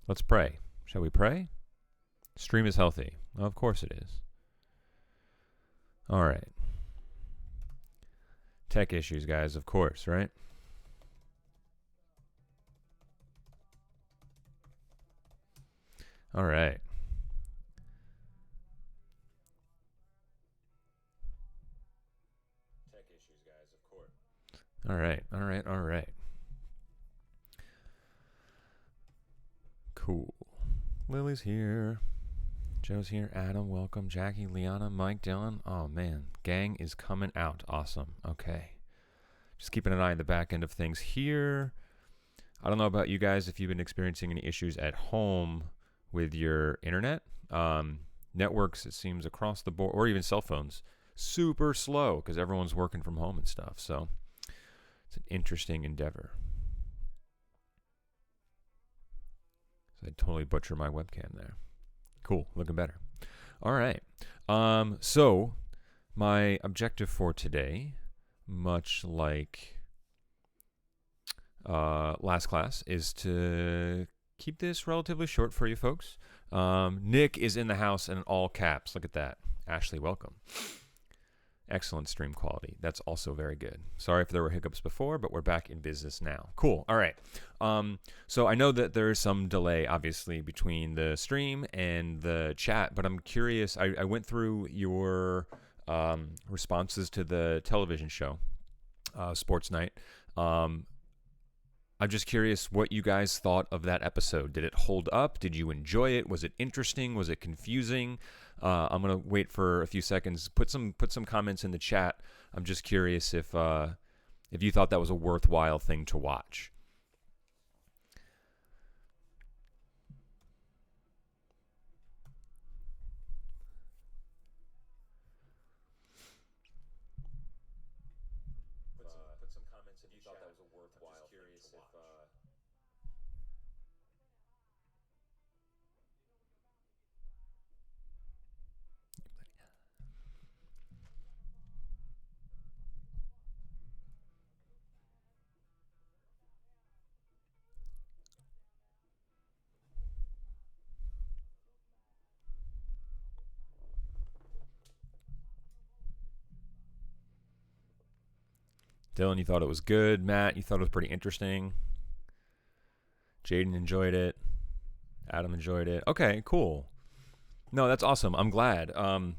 Let's pray. Shall we pray? Stream is healthy. Of course it is. All right. Tech issues, guys, of course, right? All right. Tech issues, guys, of course. All right. Cool. Lily's here. Joe's here. Adam, welcome. Jackie, Liana, Mike, Dylan. Oh, man. Gang is coming out. Awesome. Okay. Just keeping an eye on the back end of things here. I don't know about you guys if you've been experiencing any issues at home with your internet. Networks, it seems, across the board, or even cell phones, super slow because everyone's working from home and stuff. So it's an interesting endeavor. So I totally butchered my webcam there. Cool, looking better. All right. So my objective for today, much like last class, is to keep this relatively short for you folks. Nick is in the house in all caps. Look at that. Ashley, welcome. Excellent stream quality. That's also very good. Sorry if there were hiccups before, but we're back in business now. Cool. All right. So I know that there's some delay, obviously, between the stream and the chat, but I'm curious. I went through your responses to the television show, Sports Night. I'm just curious what you guys thought of that episode. Did it hold up? Did you enjoy it? Was it interesting? Was it confusing? I'm gonna wait for a few seconds. Put some comments in the chat. I'm just curious if you thought that was a worthwhile thing to watch. Put some comments if you thought that was a worthwhile thing to watch. Dylan, you thought it was good. Matt, you thought it was pretty interesting. Jaden enjoyed it. Adam enjoyed it. Okay, cool. No, that's awesome. I'm glad. I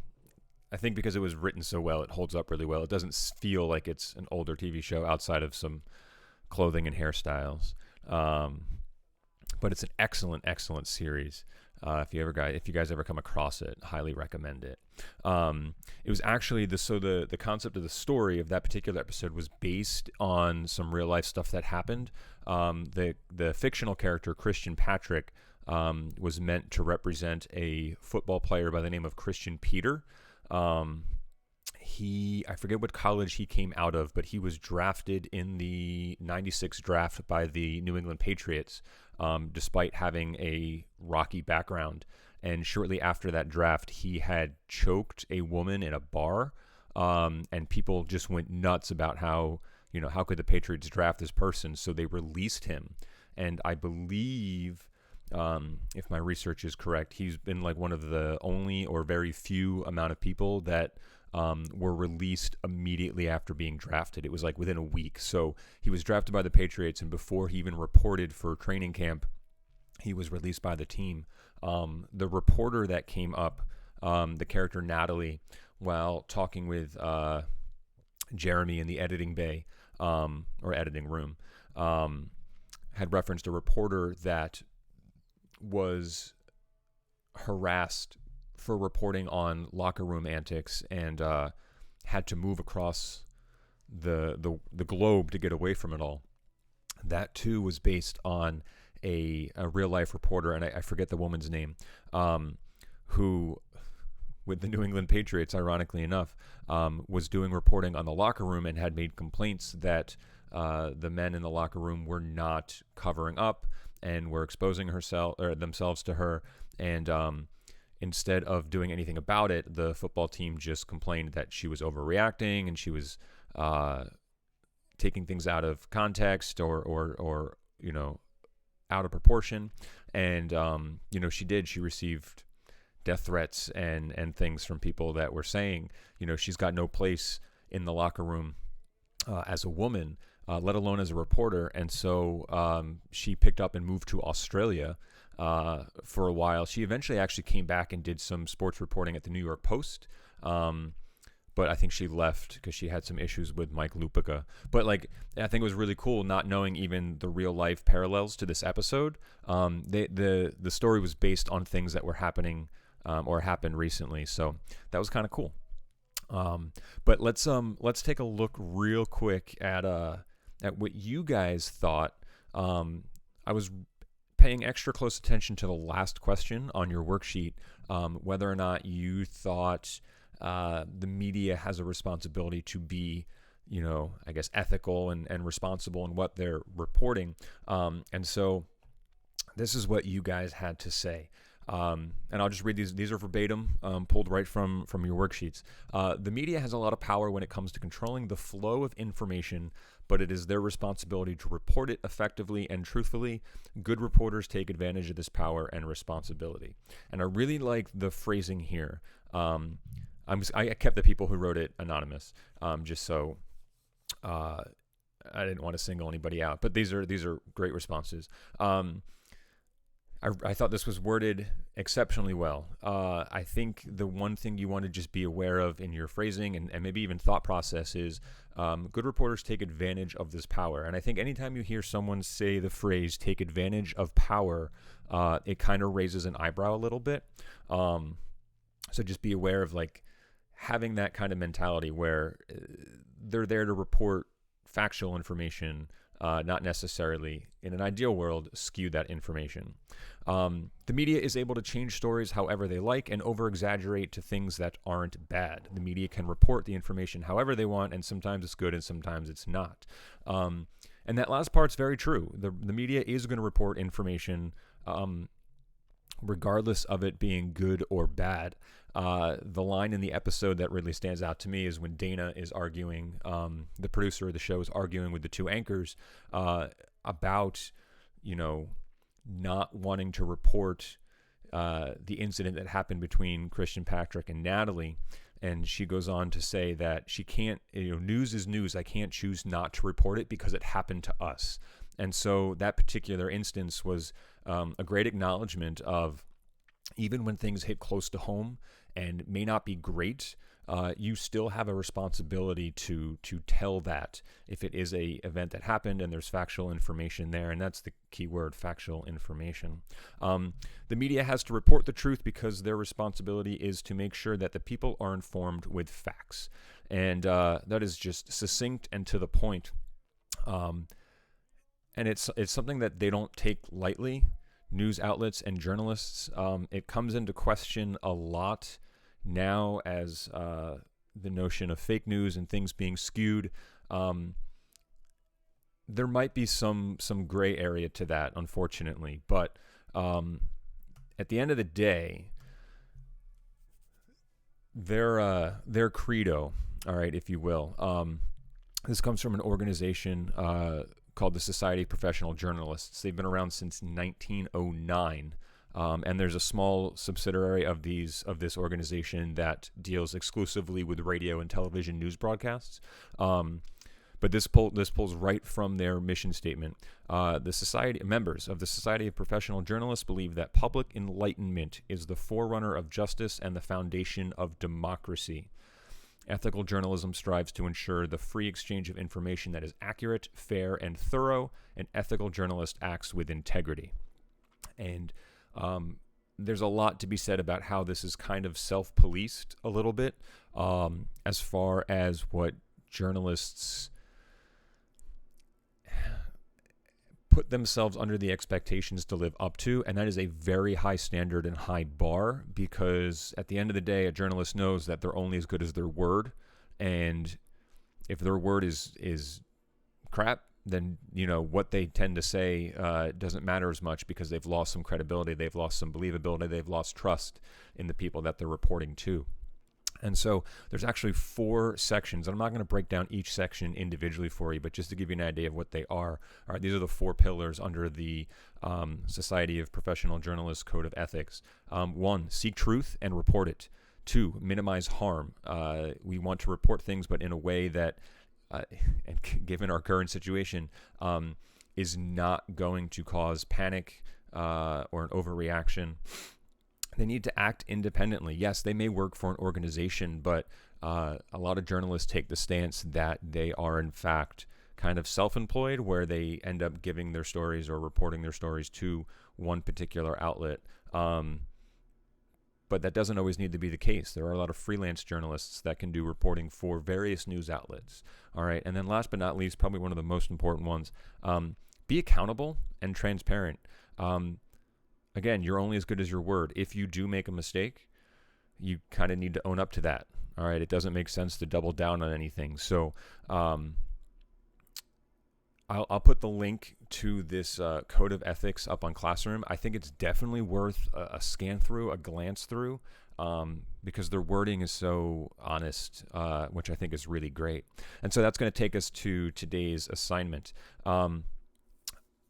think because it was written so well, it holds up really well. It doesn't feel like it's an older TV show outside of some clothing and hairstyles. But it's an excellent series. If you guys ever come across it, highly recommend it. It was actually the concept of the story of that particular episode was based on some real life stuff that happened. The fictional character Christian Patrick was meant to represent a football player by the name of Christian Peter. I forget what college he came out of, but he was drafted in the '96 draft by the New England Patriots, despite having a rocky background. And shortly after that draft, he had choked a woman in a bar, and people just went nuts about how could the Patriots draft this person? So they released him. And I believe, if my research is correct, he's been like one of the only or very few amount of people that were released immediately after being drafted. It was like within a week. So he was drafted by the Patriots, and before he even reported for training camp, he was released by the team. The reporter that came up, the character Natalie, while talking with Jeremy in the editing bay, or editing room, had referenced a reporter that was harassed for reporting on locker room antics and had to move across the globe to get away from it all. That too was based on a real life reporter, and I forget the woman's name, who, with the New England Patriots, ironically enough, was doing reporting on the locker room and had made complaints that the men in the locker room were not covering up and were exposing themselves to her. And instead of doing anything about it, the football team just complained that she was overreacting and she was taking things out of context or out of proportion. And, she received death threats and things from people that were saying, she's got no place in the locker room as a woman, let alone as a reporter. And so she picked up and moved to Australia for a while. She eventually actually came back and did some sports reporting at the New York Post. But I think she left because she had some issues with Mike Lupica. But I think it was really cool not knowing even the real life parallels to this episode. The story was based on things that were happening or happened recently, so that was kind of cool. But let's take a look real quick at what you guys thought. I was paying extra close attention to the last question on your worksheet, whether or not you thought the media has a responsibility to be, I guess, ethical and responsible in what they're reporting. And so this is what you guys had to say. And I'll just read these. These are verbatim, pulled right from your worksheets. The media has a lot of power when it comes to controlling the flow of information, but it is their responsibility to report it effectively and truthfully. Good reporters take advantage of this power and responsibility. And I really like the phrasing here. I kept the people who wrote it anonymous, just so I didn't want to single anybody out. But these are great responses. I thought this was worded exceptionally well. I think the one thing you want to just be aware of in your phrasing and maybe even thought process is good reporters take advantage of this power. And I think anytime you hear someone say the phrase take advantage of power, it kind of raises an eyebrow a little bit. So just be aware of having that kind of mentality where they're there to report factual information, not necessarily, in an ideal world, skew that information. The media is able to change stories however they like and over-exaggerate to things that aren't bad. The media can report the information however they want, and sometimes it's good and sometimes it's not. And that last part's very true. The media is going to report information regardless of it being good or bad. The line in the episode that really stands out to me is when Dana is arguing, the producer of the show is arguing with the two anchors about, not wanting to report the incident that happened between Christian Patrick and Natalie. And she goes on to say that she can't, news is news. I can't choose not to report it because it happened to us. And so that particular instance was a great acknowledgement of, even when things hit close to home and may not be great, you still have a responsibility to tell that if it is a event that happened and there's factual information there. And that's the key word, factual information. The media has to report the truth because their responsibility is to make sure that the people are informed with facts. And that is just succinct and to the point. And it's something that they don't take lightly. News outlets and journalists, it comes into question a lot now as the notion of fake news and things being skewed. There might be some gray area to that, unfortunately, but at the end of the day, their credo, all right, if you will, this comes from an organization called the Society of Professional Journalists. They've been around since 1909, and there's a small subsidiary of this organization that deals exclusively with radio and television news broadcasts. But this pulls right from their mission statement. Members of the Society of Professional Journalists believe that public enlightenment is the forerunner of justice and the foundation of democracy. Ethical journalism strives to ensure the free exchange of information that is accurate, fair, and thorough. An ethical journalist acts with integrity. And there's a lot to be said about how this is kind of self-policed a little bit, as far as what journalists put themselves under the expectations to live up to, and that is a very high standard and high bar, because at the end of the day, a journalist knows that they're only as good as their word, and if their word is crap, then what they tend to say doesn't matter as much, because they've lost some credibility, they've lost some believability, they've lost trust in the people that they're reporting to. And so there's actually 4 sections. And I'm not going to break down each section individually for you, but just to give you an idea of what they are. All right, these are the 4 pillars under the Society of Professional Journalists Code of Ethics. 1, seek truth and report it. 2, minimize harm. We want to report things, but in a way that, and given our current situation, is not going to cause panic or an overreaction. They need to act independently. Yes, they may work for an organization, but a lot of journalists take the stance that they are, in fact, kind of self-employed, where they end up giving their stories or reporting their stories to one particular outlet. But that doesn't always need to be the case. There are a lot of freelance journalists that can do reporting for various news outlets. All right, and then last but not least, probably one of the most important ones, be accountable and transparent. Again, you're only as good as your word. If you do make a mistake, you kind of need to own up to that. All right, it doesn't make sense to double down on anything. So I'll put the link to this code of ethics up on Classroom. I think it's definitely worth a scan through, a glance through, because their wording is so honest, which I think is really great. And so that's going to take us to today's assignment.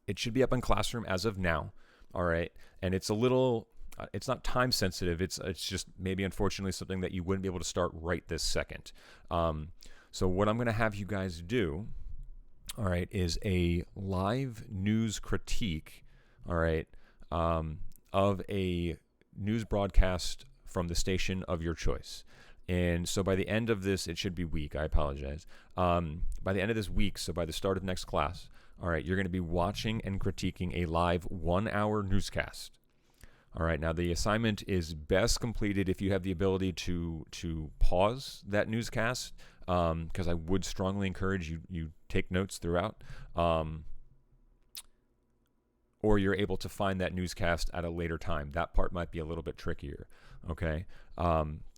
It should be up on Classroom as of now. All right. And it's a little, it's not time sensitive. It's just maybe, unfortunately, something that you wouldn't be able to start right this second. So what I'm going to have you guys do, all right, is a live news critique, all right, of a news broadcast from the station of your choice. And so by the end of this, it should be week. I apologize. By the end of this week, so by the start of next class, all right, you're going to be watching and critiquing a live 1-hour newscast. All right, now the assignment is best completed if you have the ability to pause that newscast, because I would strongly encourage you take notes throughout, or you're able to find that newscast at a later time. That part might be a little bit trickier, okay?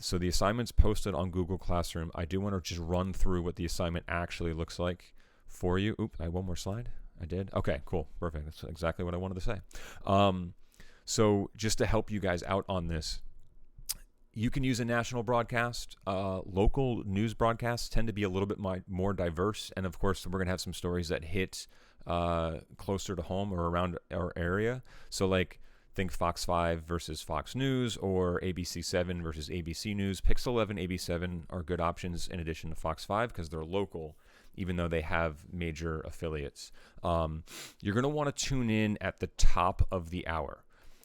So the assignment's posted on Google Classroom. I do want to just run through what the assignment actually looks like for you. Oop, I had one more slide. I did. Okay, cool. Perfect. That's exactly what I wanted to say. So just to help you guys out on this, you can use a national broadcast. Local news broadcasts tend to be a little bit more diverse. And of course, we're going to have some stories that hit closer to home or around our area. So like think Fox 5 versus Fox News, or ABC 7 versus ABC News. Pix 11, AB7 are good options in addition to Fox 5 because they're local, even though they have major affiliates. You're going to want to tune in at the top of the hour.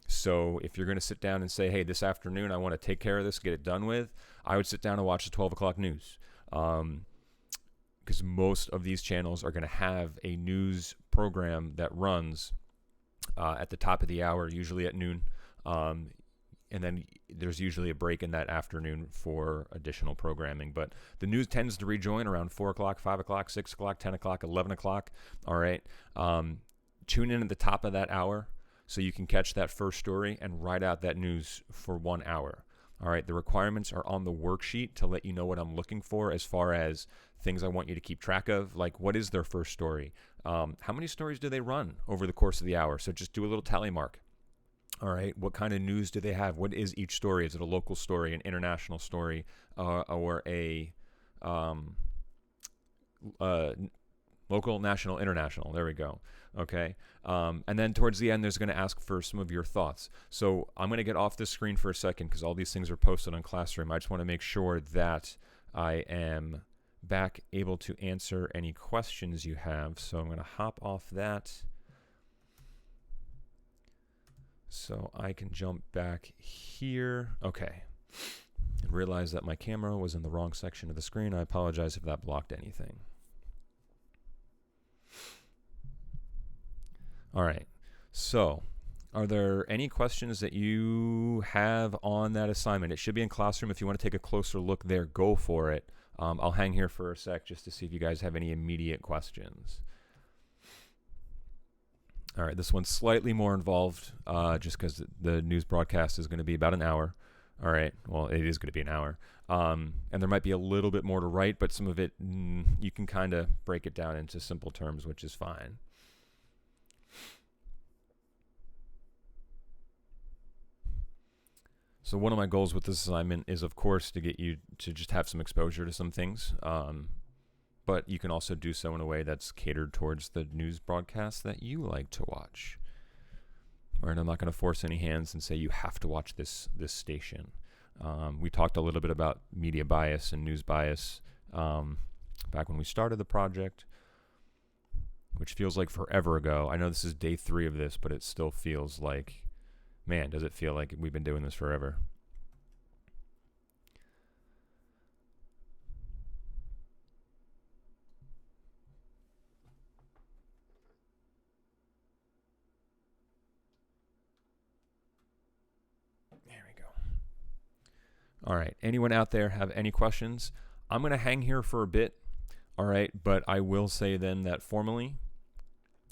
So if you're going to sit down and say, hey, this afternoon I want to take care of this, get it done with, I would sit down and watch the 12 o'clock news. Because most of these channels are going to have a news program that runs at the top of the hour, usually at noon. And then there's usually a break in that afternoon for additional programming. But the news tends to rejoin around 4 o'clock, 5 o'clock, 6 o'clock, 10 o'clock, 11 o'clock. All right. Tune in at the top of that hour so you can catch that first story and write out that news for 1 hour. All right. The requirements are on the worksheet to let you know what I'm looking for as far as things I want you to keep track of. Like, what is their first story? How many stories do they run over the course of the hour? So just do a little tally mark. All right. What kind of news do they have? What is each story? Is it a local story, an international story, or a local, national, international? There we go. Okay. And then towards the end, there's going to ask for some of your thoughts. So I'm going to get off this screen for a second because all these things are posted on Classroom. I just want to make sure that I am back able to answer any questions you have. So I'm going to hop off that so I can jump back here. Okay. I realized that my camera was in the wrong section of the screen. I apologize if that blocked anything. All right. So are there any questions that you have on that assignment? It should be in Classroom. If you want to take a closer look there, go for it. I'll hang here for a sec just to see if you guys have any immediate questions. All right, this one's slightly more involved just because the news broadcast is going to be about an hour. All right, well, it is going to be an hour. And there might be a little bit more to write, but some of it, you can kind of break it down into simple terms, which is fine. So one of my goals with this assignment is, of course, to get you to just have some exposure to some things. But you can also do so in a way that's catered towards the news broadcasts that you like to watch. Right? I'm not going to force any hands and say you have to watch this station. We talked a little bit about media bias and news bias back when we started the project, which feels like forever ago. I know this is day 3 of this, but it still feels like, man, does it feel like we've been doing this forever? There we go. All right. Anyone out there have any questions? I'm going to hang here for a bit. All right. But I will say then that formally,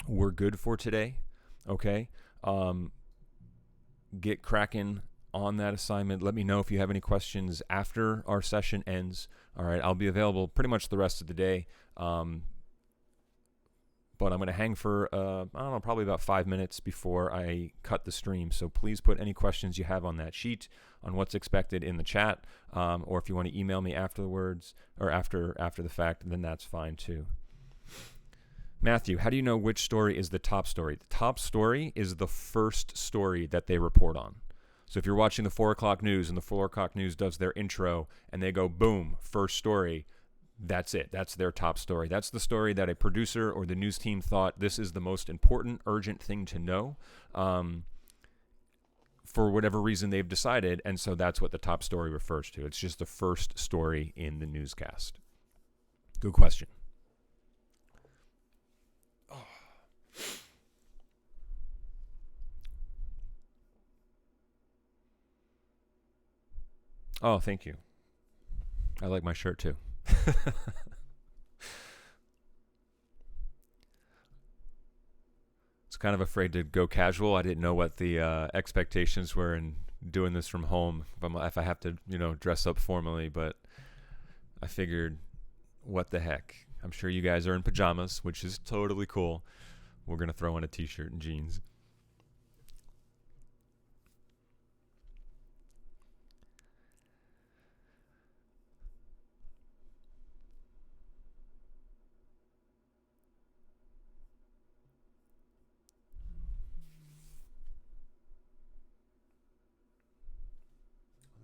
we're good for today. Okay. Get cracking on that assignment. Let me know if you have any questions after our session ends. All right. I'll be available pretty much the rest of the day. But I'm going to hang for, I don't know, probably about 5 minutes before I cut the stream. So please put any questions you have on that sheet, on what's expected in the chat, or if you want to email me afterwards or after the fact, then that's fine too. Matthew, how do you know which story is the top story? The top story is the first story that they report on. So if you're watching the 4 o'clock news and the 4 o'clock news does their intro and they go, boom, first story, that's it. That's their top story. That's the story that a producer or the news team thought this is the most important, urgent thing to know for whatever reason they've decided. And so that's what the top story refers to. It's just the first story in the newscast. Good question. Oh, thank you. I like my shirt too. It's kind of afraid to go casual. I didn't know what the expectations were in doing this from home. If I have to, dress up formally, but I figured, what the heck? I'm sure you guys are in pajamas, which is totally cool. We're gonna throw in a t-shirt and jeans.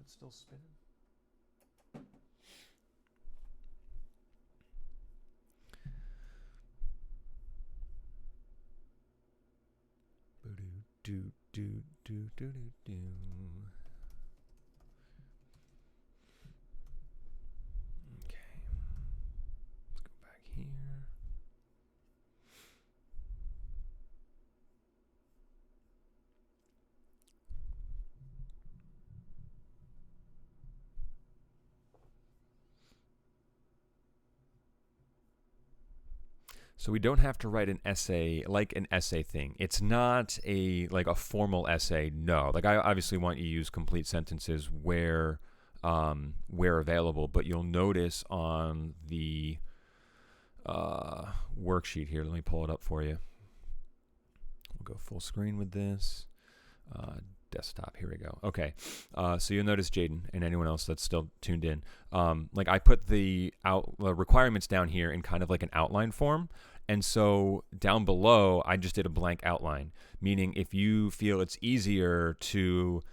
It's still spinning. Do do do do do do. Okay. Let's go back here. So we don't have to write an essay, like an essay thing. It's not a formal essay. No, I obviously want you to use complete sentences where available. But you'll notice on the worksheet here. Let me pull it up for you. We'll go full screen with this. Desktop. Here we go. Okay. So you'll notice, Jaden, and anyone else that's still tuned in, I put the requirements down here in kind of like an outline form. And so down below, I just did a blank outline, meaning if you feel it's easier to,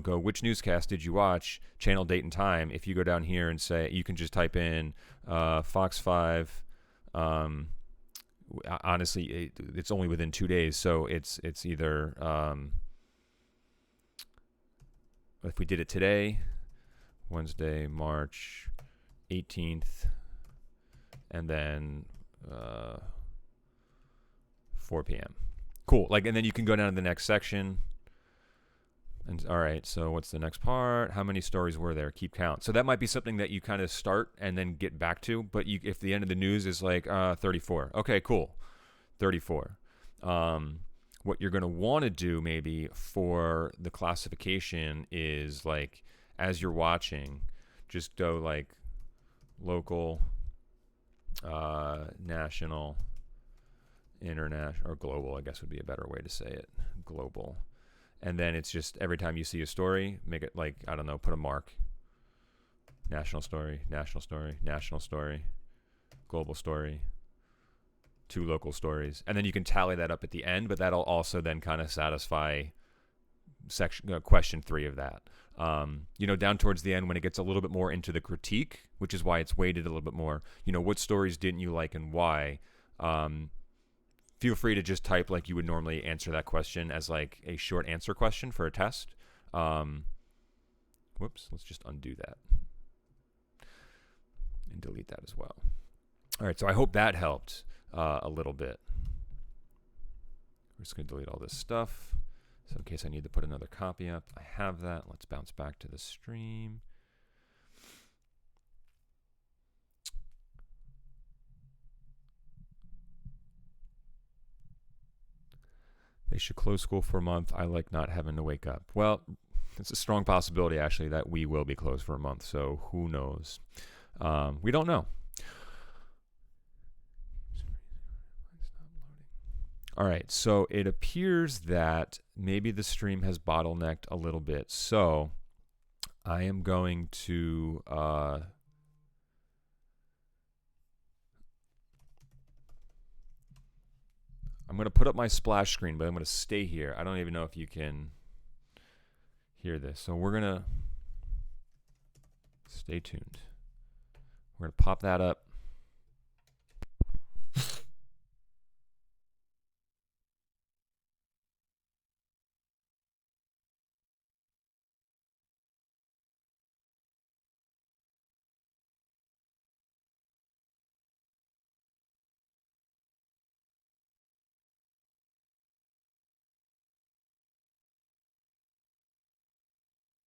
go, which newscast did you watch, channel, date, and time, if you go down here and say, you can just type in Fox 5. Honestly, it's only within 2 days. So it's either, if we did it today, Wednesday, March 18th, and then 4 p.m. Cool. And then you can go down to the next section. And all right, so what's the next part? How many stories were there? Keep count. So that might be something that you kind of start and then get back to. But if the end of the news is 34. Okay, cool. 34. What you're going to want to do maybe for the classification is as you're watching, just go local, national, international, or global, I guess would be a better way to say it. Global. And then it's just every time you see a story, make it like, I don't know, put a mark. National story, national story, national story, global story, 2 local stories. And then you can tally that up at the end, but that'll also then kind of satisfy question 3 of that. Down towards the end when it gets a little bit more into the critique, which is why it's weighted a little bit more. What stories didn't you like and why? Feel free to just type like you would normally answer that question as like a short answer question for a test. Whoops, let's just undo that and delete that as well. All right, so I hope that helped a little bit. We're just going to delete all this stuff. So in case I need to put another copy up, I have that. Let's bounce back to the stream. They should close school for a month. I like not having to wake up. Well, it's a strong possibility, actually, that we will be closed for a month. So who knows? We don't know. All right, so it appears that maybe the stream has bottlenecked a little bit. So I am going to I'm going to put up my splash screen, but I'm going to stay here. I don't even know if you can hear this. So we're going to stay tuned. We're going to pop that up.